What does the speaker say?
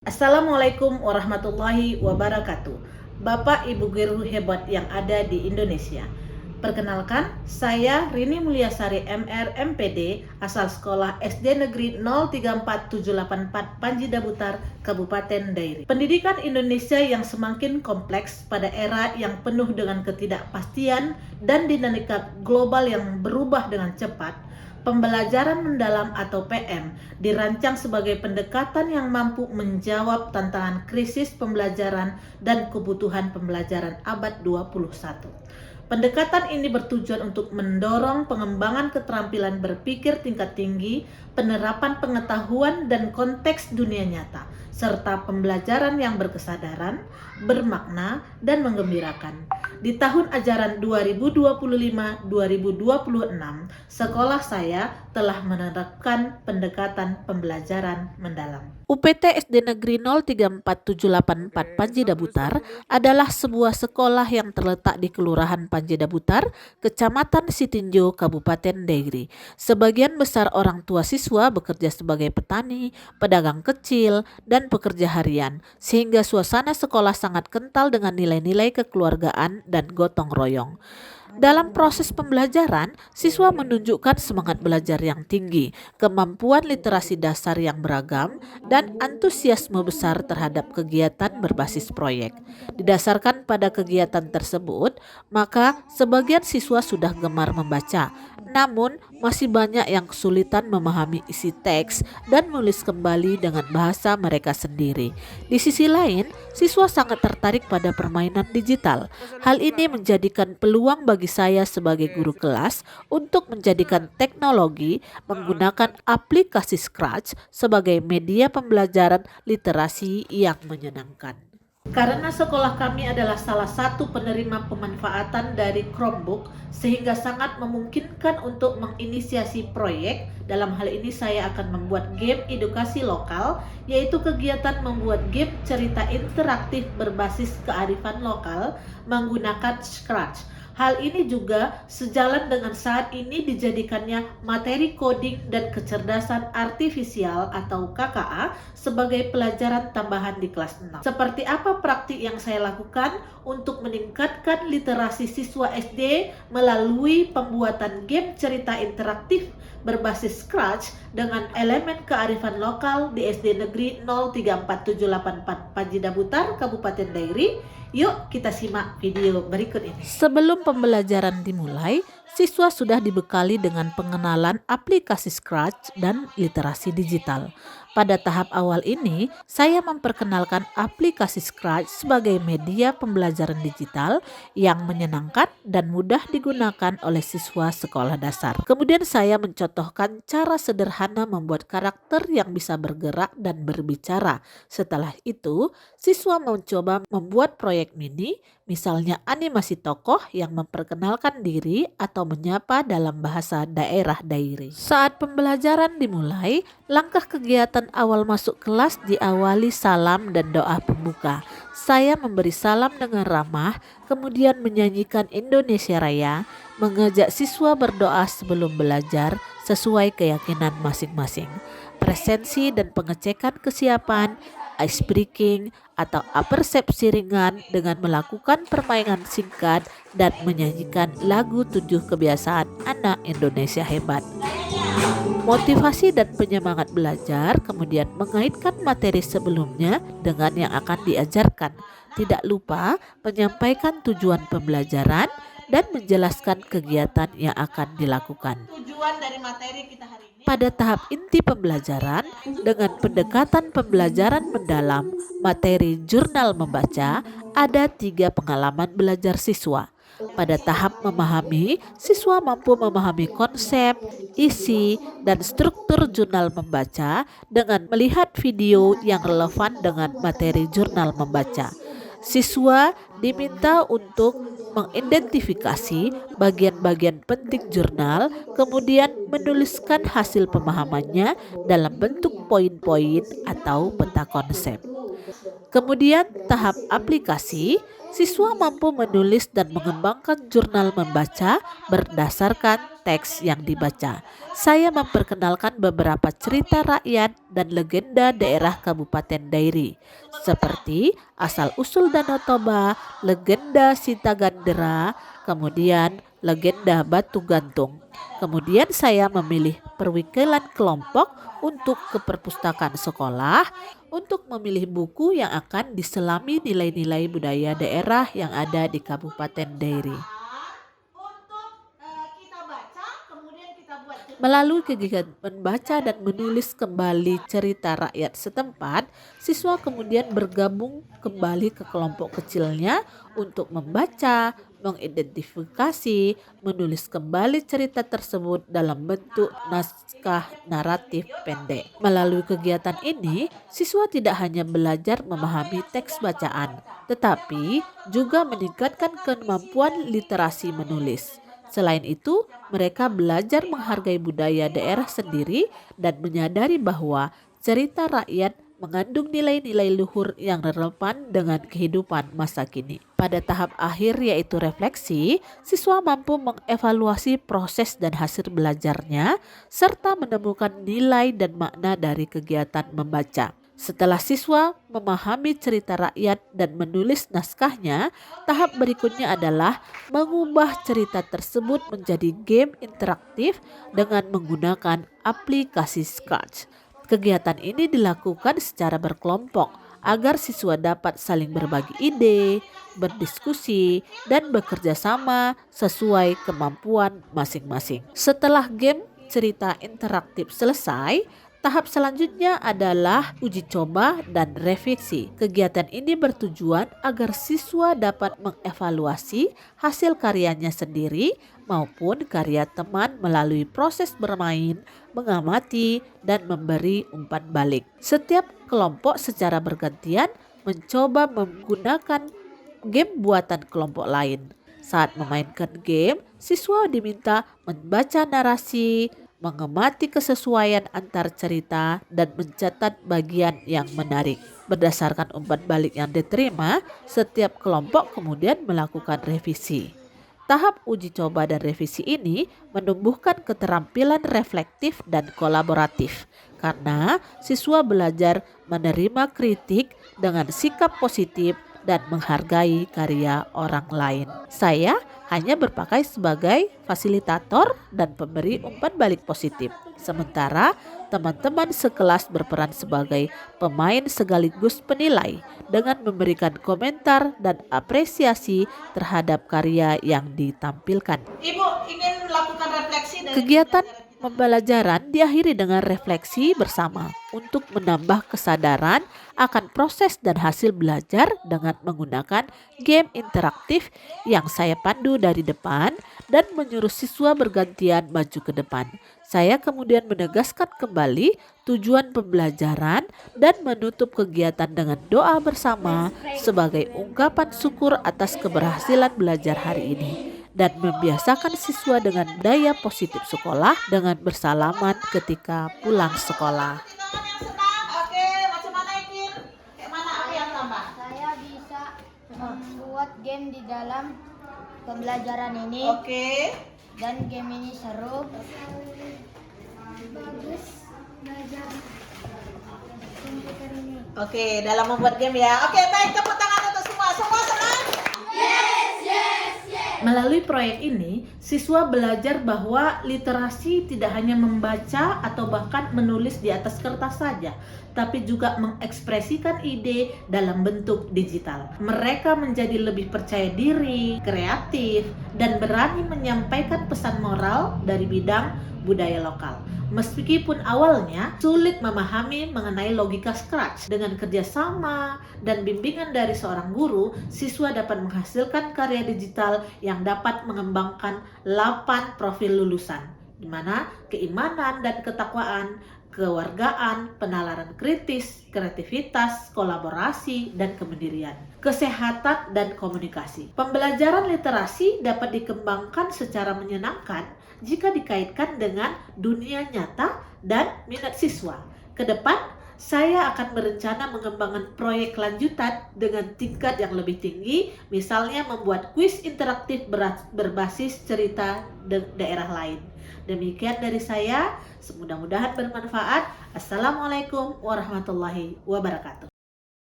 Assalamualaikum warahmatullahi wabarakatuh. Bapak Ibu guru hebat yang ada di Indonesia. Perkenalkan, saya Rini Mulyasari MR MPD, asal sekolah SD Negeri 034784 Panji Dabutar, Kabupaten Dairi. Pendidikan Indonesia yang semakin kompleks pada era yang penuh dengan ketidakpastian dan dinamika global yang berubah dengan cepat. Pembelajaran mendalam atau PM dirancang sebagai pendekatan yang mampu menjawab tantangan krisis pembelajaran dan kebutuhan pembelajaran abad 21. Pendekatan ini bertujuan untuk mendorong pengembangan keterampilan berpikir tingkat tinggi, penerapan pengetahuan dan konteks dunia nyata, serta pembelajaran yang berkesadaran, bermakna, dan menggembirakan. Di tahun ajaran 2025-2026, sekolah saya telah menerapkan pendekatan pembelajaran mendalam. UPT SD Negeri 034784 Panji Dabutar adalah sebuah sekolah yang terletak di Kelurahan Panji Dabutar, Kecamatan Sitinjo, Kabupaten Dairi. Sebagian besar orang tua siswa bekerja sebagai petani, pedagang kecil, dan pekerja harian, sehingga suasana sekolah sangat kental dengan nilai-nilai kekeluargaan dan gotong royong. Dalam proses pembelajaran, siswa menunjukkan semangat belajar yang tinggi, kemampuan literasi dasar yang beragam, dan antusiasme besar terhadap kegiatan berbasis proyek. Didasarkan pada kegiatan tersebut, maka sebagian siswa sudah gemar membaca, namun masih banyak yang kesulitan memahami isi teks dan menulis kembali dengan bahasa mereka sendiri. Di sisi lain, siswa sangat tertarik pada permainan digital. Hal ini menjadikan peluang bagi saya sebagai guru kelas untuk menjadikan teknologi menggunakan aplikasi Scratch sebagai media pembelajaran literasi yang menyenangkan. Karena sekolah kami adalah salah satu penerima pemanfaatan dari Chromebook, sehingga sangat memungkinkan untuk menginisiasi proyek. Dalam hal ini saya akan membuat game edukasi lokal, yaitu kegiatan membuat game cerita interaktif berbasis kearifan lokal menggunakan Scratch. Hal ini juga sejalan dengan saat ini dijadikannya materi coding dan kecerdasan artifisial atau KKA sebagai pelajaran tambahan di kelas 6. Seperti apa praktik yang saya lakukan untuk meningkatkan literasi siswa SD melalui pembuatan game cerita interaktif berbasis Scratch dengan elemen kearifan lokal di SD Negeri 034784 Panji Dabutar, Kabupaten Dairi. Yuk kita simak video berikut ini. Sebelum pembelajaran dimulai, siswa sudah dibekali dengan pengenalan aplikasi Scratch dan literasi digital. Pada tahap awal ini, saya memperkenalkan aplikasi Scratch sebagai media pembelajaran digital yang menyenangkan dan mudah digunakan oleh siswa sekolah dasar. Kemudian saya mencontohkan cara sederhana membuat karakter yang bisa bergerak dan berbicara. Setelah itu, siswa mencoba membuat proyek mini, misalnya animasi tokoh yang memperkenalkan diri atau menyapa dalam bahasa daerah Dairi. Saat pembelajaran dimulai, langkah kegiatan awal masuk kelas diawali salam dan doa pembuka. Saya memberi salam dengan ramah, kemudian menyanyikan Indonesia Raya, mengajak siswa berdoa sebelum belajar sesuai keyakinan masing-masing. Presensi dan pengecekan kesiapan, ice breaking atau apersepsi ringan dengan melakukan permainan singkat dan menyanyikan lagu 7 kebiasaan anak Indonesia hebat. Motivasi dan penyemangat belajar, kemudian mengaitkan materi sebelumnya dengan yang akan diajarkan. Tidak lupa menyampaikan tujuan pembelajaran dan menjelaskan kegiatan yang akan dilakukan. Tujuan dari materi kita hari ini. Pada tahap inti pembelajaran, dengan pendekatan pembelajaran mendalam, materi jurnal membaca, ada 3 pengalaman belajar siswa. Pada tahap memahami, siswa mampu memahami konsep, isi, dan struktur jurnal membaca dengan melihat video yang relevan dengan materi jurnal membaca. Siswa diminta untuk mengidentifikasi bagian-bagian penting jurnal, kemudian menuliskan hasil pemahamannya dalam bentuk poin-poin atau peta konsep. Kemudian tahap aplikasi, Siswa mampu menulis dan mengembangkan jurnal membaca berdasarkan teks yang dibaca. Saya memperkenalkan beberapa cerita rakyat dan legenda daerah Kabupaten Dairi, seperti asal-usul Danau Toba, legenda Sitagandera, kemudian legenda Batu Gantung. Kemudian saya memilih perwakilan kelompok untuk ke perpustakaan sekolah untuk memilih buku yang akan diselami nilai-nilai budaya daerah yang ada di Kabupaten Dairi. Melalui kegiatan membaca dan menulis kembali cerita rakyat setempat, siswa kemudian bergabung kembali ke kelompok kecilnya untuk membaca, mengidentifikasi, menulis kembali cerita tersebut dalam bentuk naskah naratif pendek. Melalui kegiatan ini, siswa tidak hanya belajar memahami teks bacaan, tetapi juga meningkatkan kemampuan literasi menulis. Selain itu, mereka belajar menghargai budaya daerah sendiri dan menyadari bahwa cerita rakyat mengandung nilai-nilai luhur yang relevan dengan kehidupan masa kini. Pada tahap akhir yaitu refleksi, siswa mampu mengevaluasi proses dan hasil belajarnya serta menemukan nilai dan makna dari kegiatan membaca. Setelah siswa memahami cerita rakyat dan menulis naskahnya, tahap berikutnya adalah mengubah cerita tersebut menjadi game interaktif dengan menggunakan aplikasi Scratch. Kegiatan ini dilakukan secara berkelompok agar siswa dapat saling berbagi ide, berdiskusi, dan bekerja sama sesuai kemampuan masing-masing. Setelah game cerita interaktif selesai, tahap selanjutnya adalah uji coba dan revisi. Kegiatan ini bertujuan agar siswa dapat mengevaluasi hasil karyanya sendiri maupun karya teman melalui proses bermain, mengamati, dan memberi umpan balik. Setiap kelompok secara bergantian mencoba menggunakan game buatan kelompok lain. Saat memainkan game, siswa diminta membaca narasi, mengamati kesesuaian antar cerita, dan mencatat bagian yang menarik. Berdasarkan umpan balik yang diterima, setiap kelompok kemudian melakukan revisi. Tahap uji coba dan revisi ini menumbuhkan keterampilan reflektif dan kolaboratif karena siswa belajar menerima kritik dengan sikap positif dan menghargai karya orang lain. Saya hanya berpakai sebagai fasilitator dan pemberi umpan balik positif. Sementara teman-teman sekelas berperan sebagai pemain sekaligus penilai dengan memberikan komentar dan apresiasi terhadap karya yang ditampilkan. Ibu ingin melakukan refleksi dari Kegiatan pembelajaran diakhiri dengan refleksi bersama untuk menambah kesadaran akan proses dan hasil belajar dengan menggunakan game interaktif yang saya pandu dari depan dan menyuruh siswa bergantian maju ke depan. Saya kemudian menegaskan kembali tujuan pembelajaran dan menutup kegiatan dengan doa bersama sebagai ungkapan syukur atas keberhasilan belajar hari ini, dan membiasakan siswa dengan daya positif sekolah dengan bersalaman ketika pulang sekolah. tangan yang senang. Oke, macam mana Ikin? Kayak mana apa yang tambah? Saya bisa membuat game di dalam pembelajaran ini Oke. dan game ini seru. Bagus belajar komputer ini. Oke, dalam membuat game ya. Oke, baik, tepuk tangan untuk semua. Semua senang? Melalui proyek ini, siswa belajar bahwa literasi tidak hanya membaca atau bahkan menulis di atas kertas saja, tapi juga mengekspresikan ide dalam bentuk digital. Mereka menjadi lebih percaya diri, kreatif, dan berani menyampaikan pesan moral dari bidang budaya lokal. Meskipun awalnya sulit memahami mengenai logika Scratch, dengan kerjasama dan bimbingan dari seorang guru, siswa dapat menghasilkan karya digital yang dapat mengembangkan 8 profil lulusan, di mana keimanan dan ketakwaan, kewargaan, penalaran kritis, kreativitas, kolaborasi, dan kemandirian, kesehatan, dan komunikasi. Pembelajaran literasi dapat dikembangkan secara menyenangkan jika dikaitkan dengan dunia nyata dan minat siswa. Ke depan, Saya akan berencana mengembangkan proyek lanjutan dengan tingkat yang lebih tinggi, misalnya membuat kuis interaktif berbasis cerita daerah lain. Demikian dari saya, mudah-mudahan bermanfaat. Assalamualaikum warahmatullahi wabarakatuh.